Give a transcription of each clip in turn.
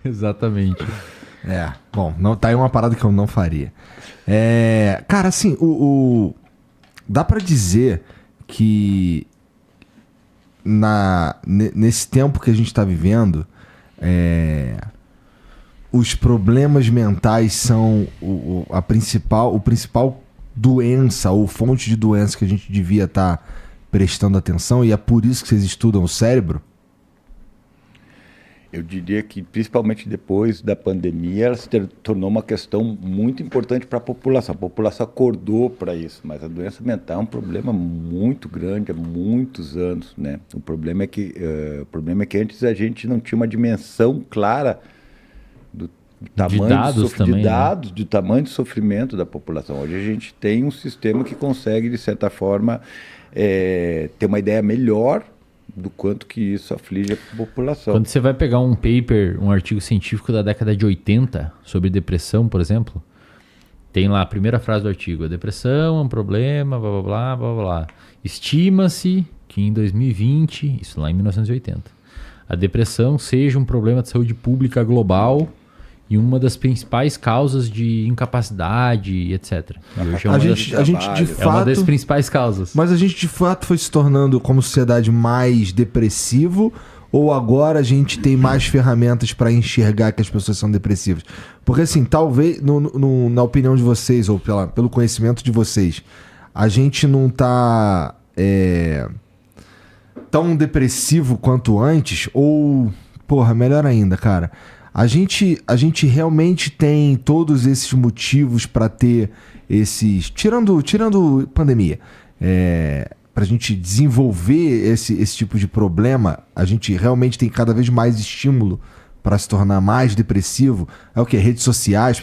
Exatamente. Bom, não, tá aí uma parada que eu não faria. Cara, assim, dá pra dizer que nesse tempo que a gente tá vivendo, os problemas mentais são o principal doença ou fonte de doença que a gente devia estar prestando atenção, e é por isso que vocês estudam o cérebro? Eu diria que, principalmente depois da pandemia, ela se tornou uma questão muito importante para a população. A população acordou para isso, mas a doença mental é um problema muito grande há muitos anos, né? O problema é que antes a gente não tinha uma dimensão clara do tamanho do tamanho de sofrimento da população. Hoje a gente tem um sistema que consegue, de certa forma, ter uma ideia melhor do quanto que isso aflige a população. Quando você vai pegar um paper, um artigo científico da década de 80 sobre depressão, por exemplo, tem lá a primeira frase do artigo: a depressão é um problema, blá blá blá blá blá. Estima-se que em 2020, isso lá em 1980, a depressão seja um problema de saúde pública global e uma das principais causas de incapacidade, etc. É uma das principais causas. Mas a gente de fato foi se tornando como sociedade mais depressivo, ou agora a gente tem mais ferramentas para enxergar que as pessoas são depressivas? Porque assim, talvez, na opinião de vocês, ou pelo conhecimento de vocês, a gente não tá tão depressivo quanto antes, ou, melhor ainda, cara, a gente realmente tem todos esses motivos para ter esses... Tirando pandemia, para a gente desenvolver esse tipo de problema, a gente realmente tem cada vez mais estímulo para se tornar mais depressivo. É o que? Redes sociais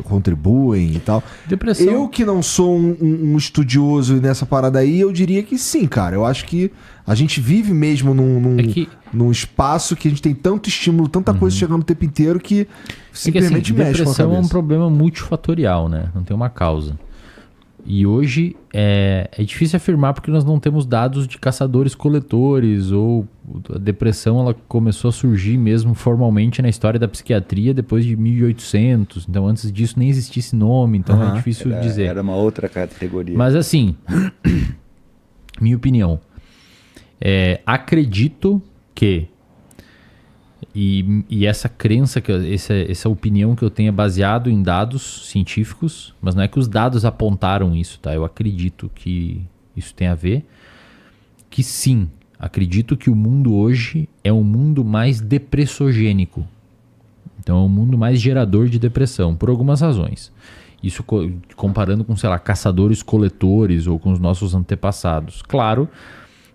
contribuem e tal. Depressão. Eu que não sou um estudioso nessa parada aí, eu diria que sim, cara. Eu acho que a gente vive mesmo num espaço que a gente tem tanto estímulo, tanta coisa chegando o tempo inteiro que simplesmente mexe com a cabeça. Depressão é um problema multifatorial, né? Não tem uma causa. E hoje é difícil afirmar porque nós não temos dados de caçadores-coletores, ou a depressão ela começou a surgir mesmo formalmente na história da psiquiatria depois de 1800. Então antes disso nem existia esse nome, então é difícil dizer. Era uma outra categoria. Mas assim, minha opinião, acredito que... E essa crença, essa opinião que eu tenho é baseado em dados científicos, mas não é que os dados apontaram isso, tá? Eu acredito que isso tem a ver. Que sim, acredito que o mundo hoje é um mundo mais depressogênico. Então é um mundo mais gerador de depressão, por algumas razões. Isso comparando com, sei lá, caçadores-coletores ou com os nossos antepassados. Claro.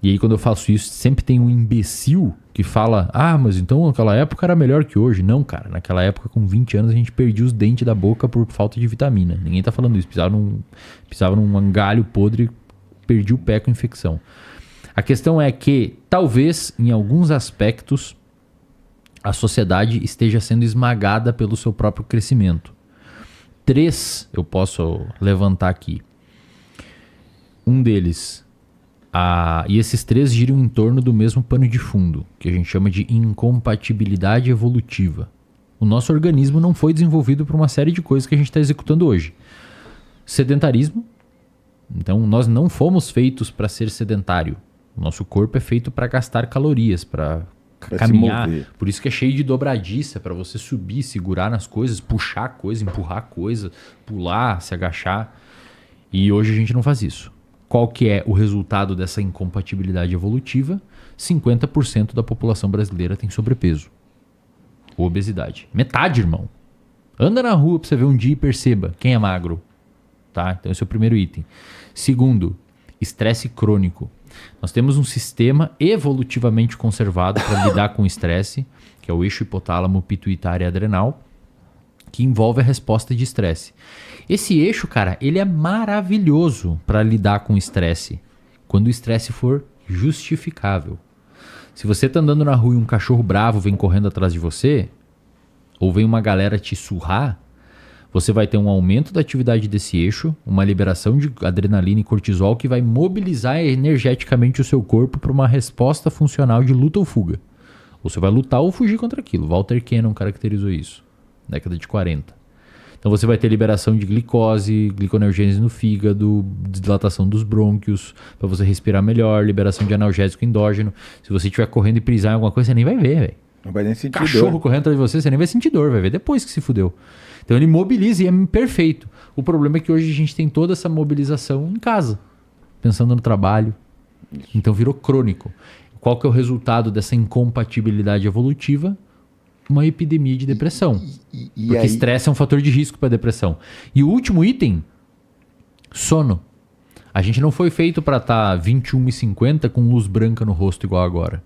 E aí quando eu faço isso, sempre tem um imbecil que fala: mas então naquela época era melhor que hoje. Não, cara, naquela época com 20 anos a gente perdia os dentes da boca por falta de vitamina. Ninguém tá falando isso, pisava num galho podre, perdi o pé com infecção. A questão é que talvez em alguns aspectos a sociedade esteja sendo esmagada pelo seu próprio crescimento. 3 eu posso levantar aqui. Um deles... e esses 3 giram em torno do mesmo pano de fundo, que a gente chama de incompatibilidade evolutiva. O nosso organismo não foi desenvolvido para uma série de coisas que a gente está executando hoje. Sedentarismo. Então, nós não fomos feitos para ser sedentário. O nosso corpo é feito para gastar calorias, para caminhar. Por isso que é cheio de dobradiça, para você subir, segurar nas coisas, puxar coisa, empurrar coisa, pular, se agachar. E hoje a gente não faz isso. Qual que é o resultado dessa incompatibilidade evolutiva? 50% da população brasileira tem sobrepeso. Ou obesidade. Metade, irmão. Anda na rua pra você ver um dia e perceba quem é magro. Tá? Então esse é o primeiro item. Segundo, estresse crônico. Nós temos um sistema evolutivamente conservado para lidar com o estresse, que é o eixo hipotálamo, pituitário e adrenal, que envolve a resposta de estresse. Esse eixo, cara, ele é maravilhoso para lidar com o estresse, quando o estresse for justificável. Se você tá andando na rua e um cachorro bravo vem correndo atrás de você, ou vem uma galera te surrar, você vai ter um aumento da atividade desse eixo, uma liberação de adrenalina e cortisol que vai mobilizar energeticamente o seu corpo para uma resposta funcional de luta ou fuga. Ou você vai lutar ou fugir contra aquilo. Walter Cannon caracterizou isso, década de 40. Então você vai ter liberação de glicose, gliconeogênese no fígado, dilatação dos brônquios, para você respirar melhor, liberação de analgésico endógeno. Se você estiver correndo e pisar em alguma coisa, você nem vai ver, velho. Não vai nem sentir Cachorro dor. correndo atrás de você, você nem vai sentir dor, vai ver depois que se fudeu. Então ele mobiliza e é perfeito. O problema é que hoje a gente tem toda essa mobilização em casa, pensando no trabalho. Então virou crônico. Qual que é o resultado dessa incompatibilidade evolutiva? Uma epidemia de depressão. Porque aí... estresse é um fator de risco para depressão. E o último item, sono. A gente não foi feito para estar 21h50 com luz branca no rosto igual agora.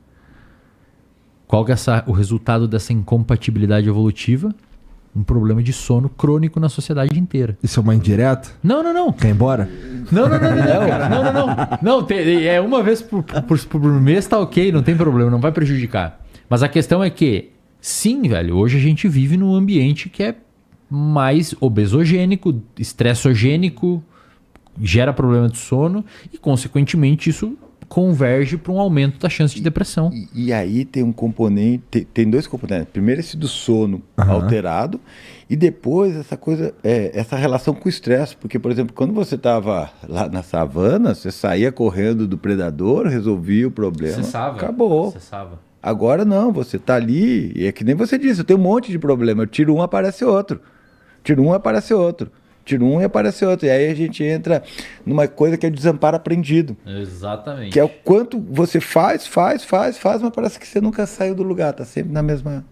Qual que é o resultado dessa incompatibilidade evolutiva? Um problema de sono crônico na sociedade inteira. Isso é uma indireta? Não. Quer ir embora? Não, cara. Não, é uma vez por mês tá ok, não tem problema, não vai prejudicar. Mas a questão é que, sim, velho, hoje a gente vive num ambiente que é mais obesogênico, estressogênico, gera problema de sono e, consequentemente, isso converge para um aumento da chance de depressão. E aí tem um componente, tem dois componentes. Primeiro esse do sono alterado e depois essa coisa, essa relação com o estresse. Porque, por exemplo, quando você estava lá na savana, você saía correndo do predador, resolvia o problema, acabou. Cessava. Agora não, você está ali, e é que nem você disse, eu tenho um monte de problema, eu tiro um, aparece outro. Tiro um, aparece outro. Tira um e aparece outro. E aí a gente entra numa coisa que é o desamparo aprendido. Exatamente. Que é o quanto você faz, mas parece que você nunca saiu do lugar, tá sempre na mesma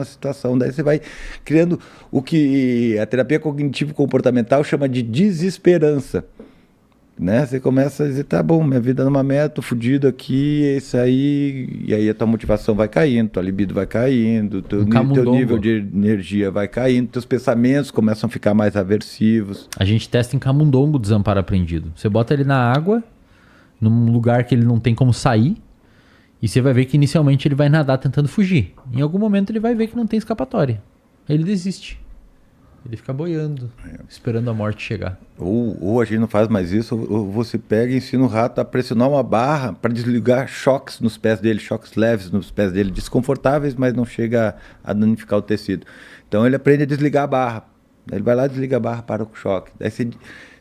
situação. Daí você vai criando o que a terapia cognitivo-comportamental chama de desesperança. Né? Você começa a dizer, tá bom, minha vida numa meta, tô fudido aqui, é isso aí, e aí a tua motivação vai caindo, tua libido vai caindo, teu nível de energia vai caindo, teus pensamentos começam a ficar mais aversivos. A gente testa em camundongo o desamparo aprendido. Você bota ele na água, num lugar que ele não tem como sair, e você vai ver que inicialmente ele vai nadar tentando fugir. Em algum momento ele vai ver que não tem escapatória. Aí ele desiste. Ele fica boiando, esperando a morte chegar. Ou a gente não faz mais isso, ou você pega e ensina o rato a pressionar uma barra para desligar choques nos pés dele, choques leves nos pés dele, desconfortáveis, mas não chega a danificar o tecido. Então ele aprende a desligar a barra. Ele vai lá, desliga a barra, para o choque. Daí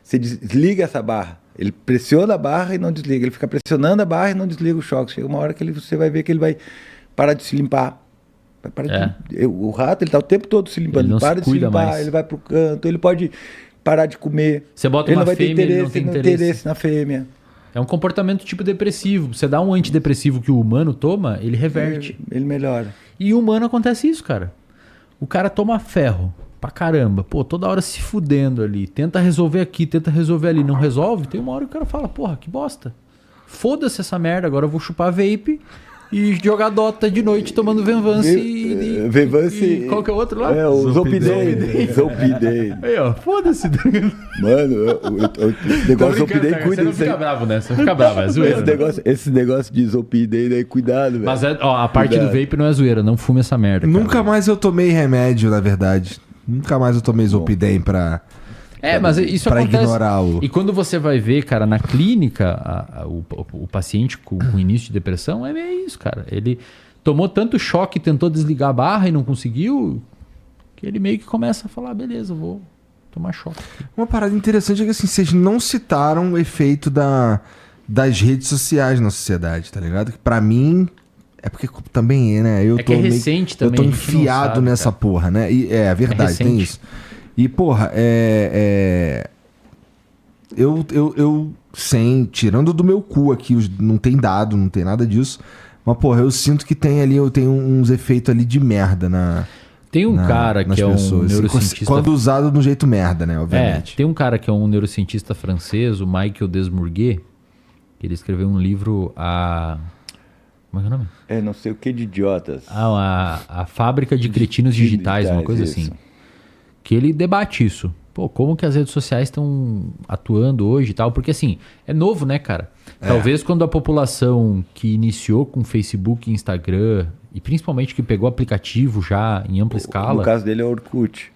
você desliga essa barra. Ele pressiona a barra e não desliga. Ele fica pressionando a barra e não desliga o choque. Chega uma hora que você vai ver que ele vai parar de se limpar. O rato, ele tá o tempo todo se limpando, ele para de se limpar, mais. Ele vai pro canto, ele pode parar de comer. Você bota ele uma não vai fêmea, ter interesse, ele não tem interesse na fêmea. É um comportamento tipo depressivo. Você dá um antidepressivo que o humano toma, ele reverte. Ele melhora. E o humano acontece isso, cara. O cara toma ferro pra caramba. Pô, toda hora se fudendo ali. Tenta resolver aqui, tenta resolver ali. Não resolve. Tem uma hora que o cara fala, porra, que bosta. Foda-se essa merda, agora eu vou chupar vape e jogar Dota de noite tomando Venvance e qual que é o outro lá? O Zolpidem. Aí, ó, foda-se. Mano, esse negócio de Zolpidem, cuida. Você não fica bravo, né? Você fica bravo, é zoeira. Esse negócio de Zolpidem, daí, cuidado, velho. Mas a parte do vape não é zoeira, não fume essa merda. Nunca mais eu tomei remédio, na verdade. Nunca mais eu tomei Zolpidem pra... mas isso pra acontece. Ignorar o... E quando você vai ver, cara, na clínica, o paciente com início de depressão, é meio isso, cara. Ele tomou tanto choque, tentou desligar a barra e não conseguiu, que ele meio que começa a falar, beleza, eu vou tomar choque. Uma parada interessante é que assim, vocês não citaram o efeito das redes sociais na sociedade, tá ligado? Que pra mim... É porque também é, né? Que é recente também. Eu tô enfiado sabe, nessa cara. porra, né? E é verdade, tem isso. E, porra, eu tirando do meu cu aqui, não tem dado, não tem nada disso. Mas, porra, eu sinto que eu tenho uns efeitos ali de merda Tem um cara que é um neurocientista... Quando usado do jeito merda, né, obviamente. Tem um cara que é um neurocientista francês, o Michael Desmourguet, que ele escreveu um livro Como é que é o nome? Não sei o que de idiotas. A Fábrica de Cretinos Digitais, uma coisa isso. assim. Que ele debate isso. Pô, como que as redes sociais estão atuando hoje e tal? Porque assim, é novo, né, cara? Talvez quando a população que iniciou com Facebook e Instagram, e principalmente que pegou aplicativo já em ampla escala... No caso dele é Orkut.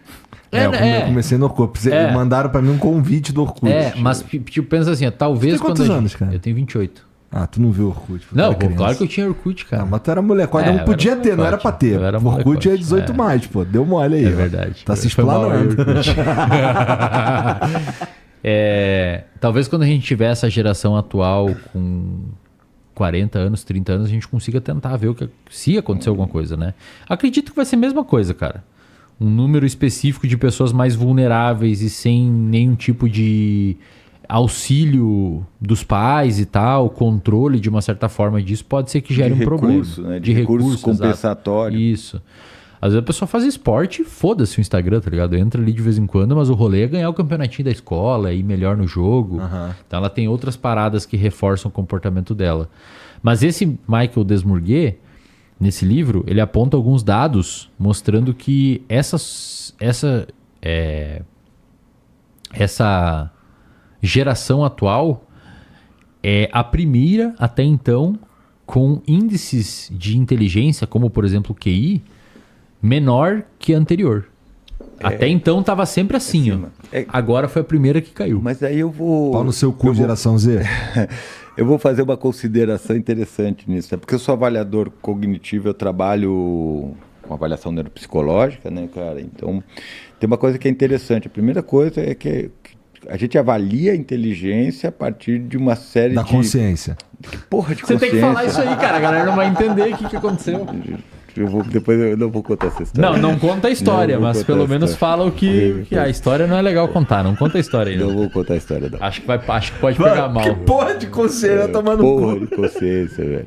Eu comecei no Orkut. Mandaram pra mim um convite do Orkut. Mas tipo, pensa assim, talvez Você tem quantos anos, cara? Eu tenho 28. Ah, tu não viu o Orkut? Não, claro que eu tinha Orkut, cara. Ah, mas tu era molecote, não podia ter, não era pra ter. O Orkut é 18 mais, pô. Deu mole aí. É verdade. Tá se explanando. Talvez quando a gente tiver essa geração atual com 40 anos, 30 anos, a gente consiga tentar ver se acontecer alguma coisa, né? Acredito que vai ser a mesma coisa, cara. Um número específico de pessoas mais vulneráveis e sem nenhum tipo de auxílio dos pais e tal, controle de uma certa forma disso, pode ser que gere um problema. Né? De recurso compensatório. Isso. Às vezes a pessoa faz esporte e foda-se o Instagram, tá ligado? Entra ali de vez em quando, mas o rolê é ganhar o campeonatinho da escola, ir melhor no jogo. Então ela tem outras paradas que reforçam o comportamento dela. Mas esse Michael Desmourguet, nesse livro, ele aponta alguns dados mostrando que essa geração atual é a primeira, até então, com índices de inteligência, como por exemplo o QI, menor que a anterior. Até então estava sempre assim, ó. Agora foi a primeira que caiu. Mas aí eu vou... Pau no seu cu, geração Z. Eu vou fazer uma consideração interessante nisso, né? Porque eu sou avaliador cognitivo, eu trabalho com avaliação neuropsicológica, né, cara? Então, tem uma coisa que é interessante. A primeira coisa é que a gente avalia a inteligência a partir de uma série da consciência. Que porra de Você consciência? Tem que falar isso aí, cara. A galera não vai entender o que aconteceu. Depois eu não vou contar essa história. Não conta a história, mas pelo menos fala o que a história não é legal contar. Não conta a história ainda. Não vou contar a história, não. Acho que pode pegar mal. Que porra de consciência tomando porra de consciência, velho.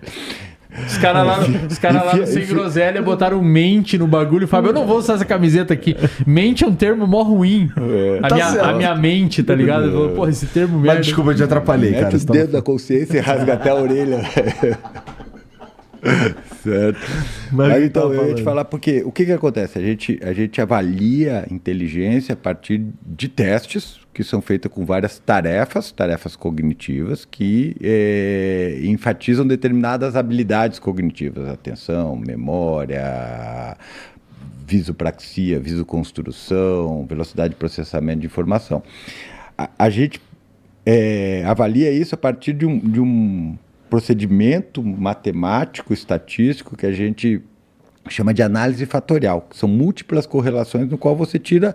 Os caras lá no Sem Groselha botaram mente no bagulho. Fábio, eu não vou usar essa camiseta aqui. Mente é um termo mó ruim. A minha mente, tá ligado? Eu falei, porra, esse termo merda. Mas desculpa, eu te atrapalhei, cara. Mete o dedo da consciência e rasga até a orelha. Certo. Mas então, eu ia te falar porque o que acontece? A gente avalia a inteligência a partir de testes que são feitos com várias tarefas cognitivas que enfatizam determinadas habilidades cognitivas, atenção, memória, visopraxia, visoconstrução, velocidade de processamento de informação. A gente avalia isso a partir de um procedimento matemático, estatístico, que a gente chama de análise fatorial, que são múltiplas correlações no qual você tira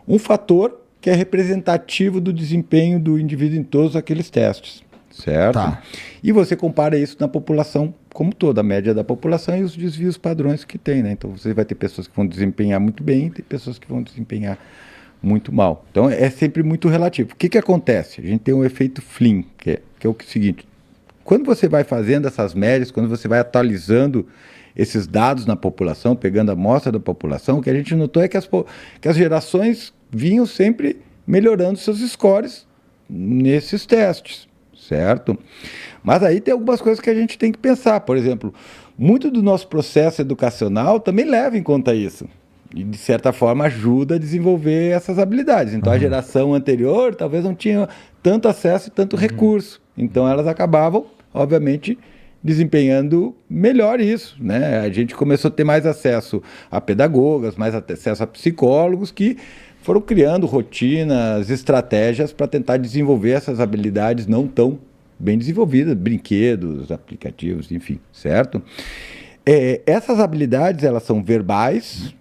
um fator que é representativo do desempenho do indivíduo em todos aqueles testes, certo? Tá. E você compara isso na população como toda, a média da população e os desvios padrões que tem, né? Então você vai ter pessoas que vão desempenhar muito bem e tem pessoas que vão desempenhar muito mal. Então é sempre muito relativo. O que acontece? A gente tem um efeito Flynn, que é o seguinte: quando você vai fazendo essas médias, quando você vai atualizando esses dados na população, pegando a amostra da população, o que a gente notou é que as gerações vinham sempre melhorando seus scores nesses testes, certo? Mas aí tem algumas coisas que a gente tem que pensar. Por exemplo, muito do nosso processo educacional também leva em conta isso. E, de certa forma, ajuda a desenvolver essas habilidades. Então, a geração anterior talvez não tinha tanto acesso e tanto recurso. Então, elas acabavam, obviamente, desempenhando melhor isso, né? A gente começou a ter mais acesso a pedagogas, mais acesso a psicólogos que foram criando rotinas, estratégias para tentar desenvolver essas habilidades não tão bem desenvolvidas, brinquedos, aplicativos, enfim, certo? Essas habilidades, elas são verbais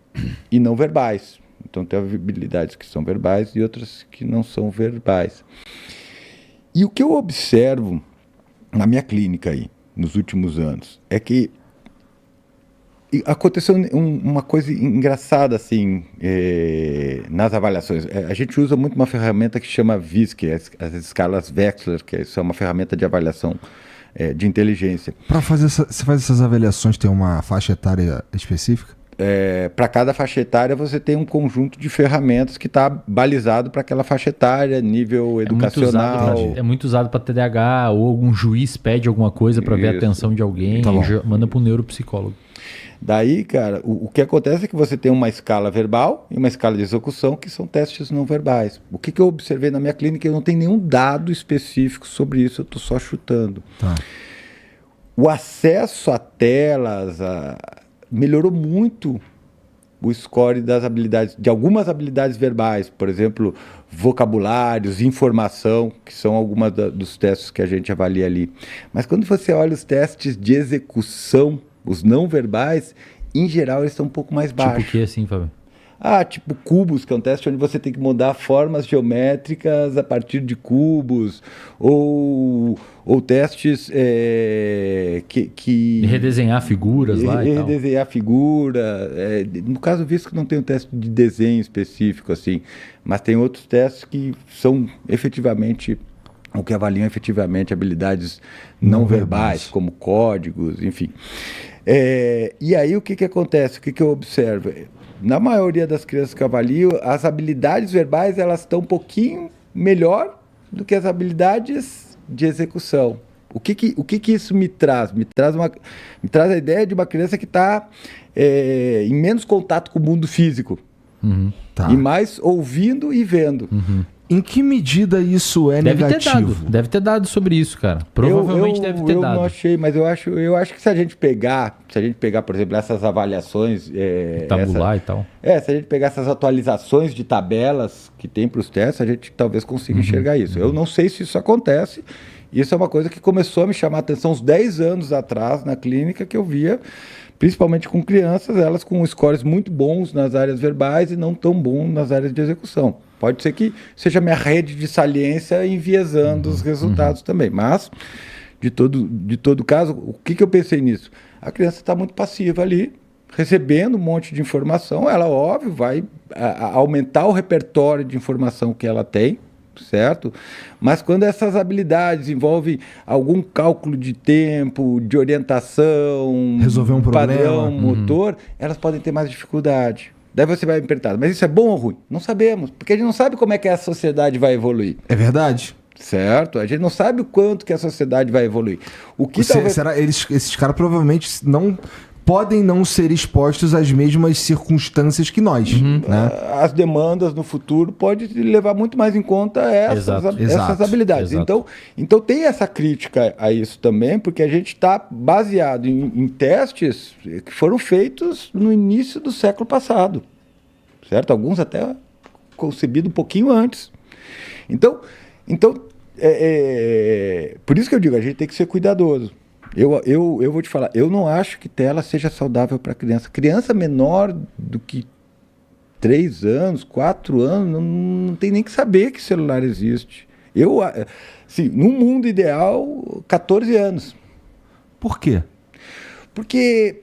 e não verbais. Então, tem habilidades que são verbais e outras que não são verbais. E o que eu observo na minha clínica aí, nos últimos anos, é que aconteceu uma coisa engraçada assim nas avaliações. A gente usa muito uma ferramenta que chama VIS, que é as escalas Wechsler, que é uma ferramenta de avaliação de inteligência. Para fazer você faz essas avaliações, tem uma faixa etária específica? Para cada faixa etária você tem um conjunto de ferramentas que está balizado para aquela faixa etária, nível educacional. É muito usado para TDAH, ou algum juiz pede alguma coisa para ver a atenção de alguém, manda para o neuropsicólogo. Daí, cara, o que acontece é que você tem uma escala verbal e uma escala de execução, que são testes não verbais. O que eu observei na minha clínica, eu não tenho nenhum dado específico sobre isso, eu estou só chutando. Tá. O acesso a telas melhorou muito o score das habilidades, de algumas habilidades verbais, por exemplo, vocabulários, informação, que são algumas dos testes que a gente avalia ali. Mas quando você olha os testes de execução, os não verbais, em geral eles estão um pouco mais baixos. Tipo o que assim, Fábio? Tipo cubos, que é um teste onde você tem que mudar formas geométricas a partir de cubos, ou testes que... Redesenhar figuras lá e tal. Redesenhar figura. No caso visto que não tem um teste de desenho específico, assim, mas tem outros testes que são efetivamente, ou que avaliam efetivamente habilidades não verbais, como códigos, enfim. E aí o que acontece? O que eu observo? Na maioria das crianças que eu avalio, as habilidades verbais elas estão um pouquinho melhor do que as habilidades de execução. O que isso me traz? Me traz a ideia de uma criança que está em menos contato com o mundo físico. Tá. E mais ouvindo e vendo. Em que medida isso é negativo? Deve ter dado sobre isso, cara. Provavelmente deve ter dado. Eu não achei, mas eu acho que se a gente pegar, por exemplo, essas avaliações... tabular e tal. Se a gente pegar essas atualizações de tabelas que tem para os testes, a gente talvez consiga enxergar isso. Eu não sei se isso acontece. Isso é uma coisa que começou a me chamar a atenção uns 10 anos atrás na clínica, que eu via, principalmente com crianças, elas com scores muito bons nas áreas verbais e não tão bons nas áreas de execução. Pode ser que seja minha rede de saliência enviesando os resultados também. Mas, de todo caso, o que eu pensei nisso? A criança está muito passiva ali, recebendo um monte de informação. Ela, óbvio, vai aumentar o repertório de informação que ela tem, certo? Mas quando essas habilidades envolvem algum cálculo de tempo, de orientação, resolver um padrão motor, elas podem ter mais dificuldade. Daí você vai me perguntar, mas isso é bom ou ruim? Não sabemos, porque a gente não sabe como é que a sociedade vai evoluir. É verdade. Certo? A gente não sabe o quanto que a sociedade vai evoluir. Esses caras provavelmente podem não ser expostos às mesmas circunstâncias que nós. Né? As demandas no futuro podem levar muito mais em conta essas habilidades. Exato. Então tem essa crítica a isso também, porque a gente está baseado em testes que foram feitos no início do século passado. Certo? Alguns até concebidos um pouquinho antes. Então por isso que eu digo, a gente tem que ser cuidadoso. Eu vou te falar, eu não acho que tela seja saudável para criança. Criança menor do que 3 anos, 4 anos, não tem nem que saber que celular existe. No mundo ideal, 14 anos. Por quê? Porque,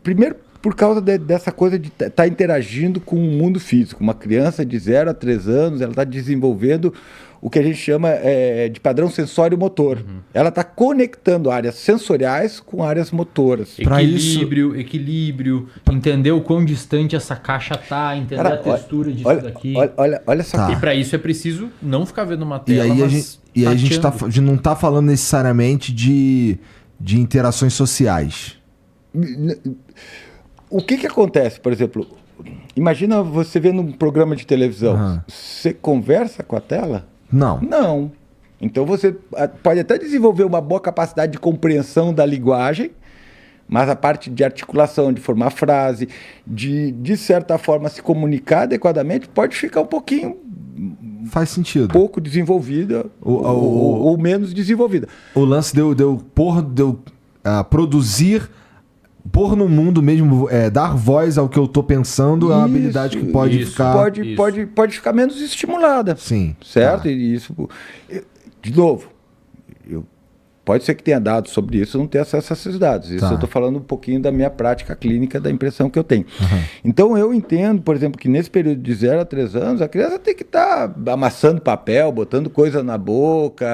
primeiro, por causa dessa coisa de estar interagindo com o mundo físico. Uma criança de 0 a 3 anos, ela está desenvolvendo o que a gente chama de padrão sensório-motor. Ela está conectando áreas sensoriais com áreas motoras. Equilíbrio, entender o quão distante essa caixa está, entender a textura disso daqui. Olha só. Tá. E para isso é preciso não ficar vendo uma tela, E aí a gente não está falando necessariamente de interações sociais. O que acontece, por exemplo, imagina você vendo um programa de televisão. Você conversa com a tela? Não. Então você pode até desenvolver uma boa capacidade de compreensão da linguagem, mas a parte de articulação, de formar frase, de certa forma se comunicar adequadamente, pode ficar um pouquinho... Faz sentido. Pouco desenvolvida ou menos desenvolvida. O lance deu produzir... Pôr no mundo mesmo, dar voz ao que eu tô pensando, é uma habilidade que pode ficar... Pode ficar menos estimulada. Sim. Certo? Tá. E isso... De novo, pode ser que tenha dados sobre isso, eu não tenho acesso a esses dados. Isso eu estou falando um pouquinho da minha prática clínica, da impressão que eu tenho. Então eu entendo, por exemplo, que nesse período de 0 a 3 anos, a criança tem que estar amassando papel, botando coisa na boca...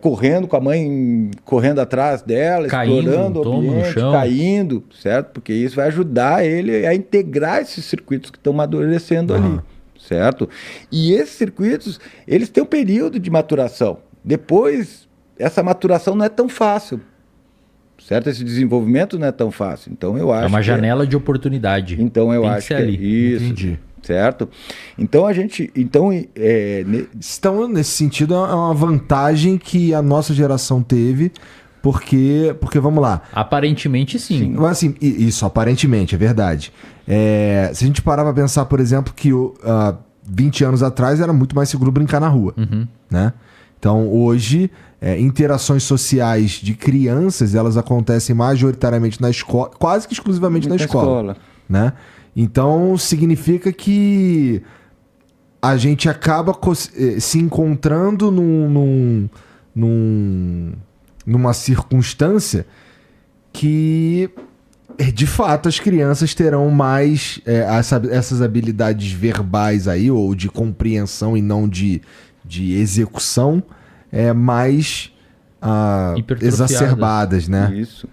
correndo com a mãe, correndo atrás dela, explorando o ambiente, caindo, certo? Porque isso vai ajudar ele a integrar esses circuitos que estão amadurecendo ali, certo? E esses circuitos, eles têm um período de maturação. Depois, essa maturação não é tão fácil, certo? Esse desenvolvimento não é tão fácil. Então, eu acho é uma janela de oportunidade. Então, eu acho que é isso. Entendi. Certo? Então a gente. Então, nesse sentido, é uma vantagem que a nossa geração teve porque vamos lá. Aparentemente, sim. Mas, assim, isso, aparentemente, é verdade. Se a gente parar pra pensar, por exemplo, que 20 anos atrás era muito mais seguro brincar na rua, né? Então, hoje, interações sociais de crianças, elas acontecem majoritariamente na escola, quase que exclusivamente na escola, né? Então, significa que a gente acaba se encontrando numa circunstância que, de fato, as crianças terão mais essas habilidades verbais aí, ou de compreensão e não de execução, mais exacerbadas, né? Isso.